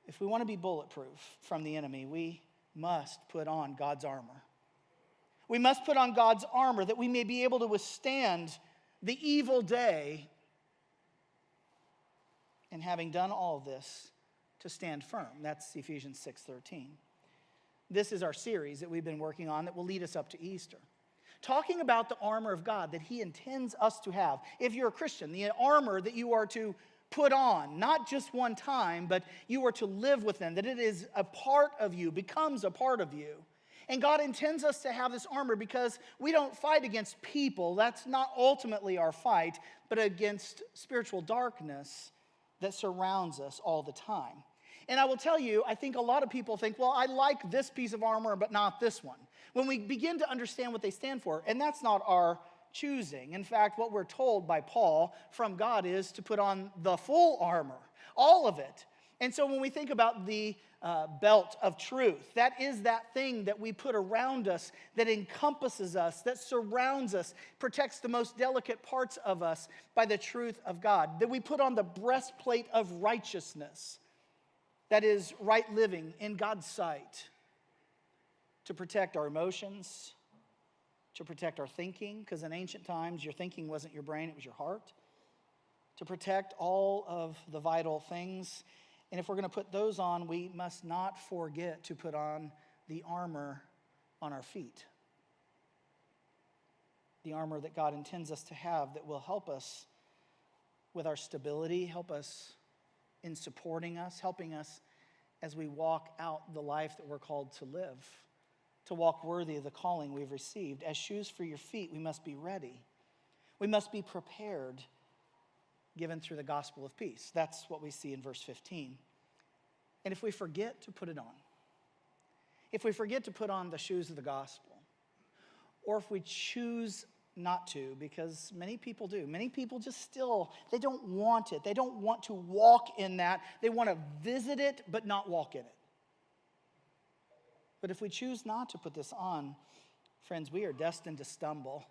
if we want to be bulletproof from the enemy, we must put on God's armor. We must put on God's armor that we may be able to withstand the evil day, and having done all this, to stand firm. That's Ephesians 6:13. This is our series that we've been working on that will lead us up to Easter. Talking about the armor of God that he intends us to have. If you're a Christian, the armor that you are to put on, not just one time, but you are to live within, that it is a part of you, becomes a part of you. And God intends us to have this armor because we don't fight against people. That's not ultimately our fight, but against spiritual darkness that surrounds us all the time. And I will tell you, I think a lot of people think, well, I like this piece of armor, but not this one. When we begin to understand what they stand for, and that's not our choosing. In fact, what we're told by Paul from God is to put on the full armor, all of it. And so when we think about the belt of truth, that is that thing that we put around us, that encompasses us, that surrounds us, protects the most delicate parts of us by the truth of God. That we put on the breastplate of righteousness, that is right living in God's sight, to protect our emotions, to protect our thinking, because in ancient times your thinking wasn't your brain, it was your heart. To protect all of the vital things. And if we're going to put those on, we must not forget to put on the armor on our feet. The armor that God intends us to have that will help us with our stability, help us in supporting us, helping us as we walk out the life that we're called to live, to walk worthy of the calling we've received. As shoes for your feet, we must be ready. We must be prepared, given through the gospel of peace. That's what we see in verse 15. And if we forget to put it on, if we forget to put on the shoes of the gospel, or if we choose not to, because many people do. Many people just still, they don't want it. They don't want to walk in that. They want to visit it, but not walk in it. But if we choose not to put this on, friends, we are destined to stumble.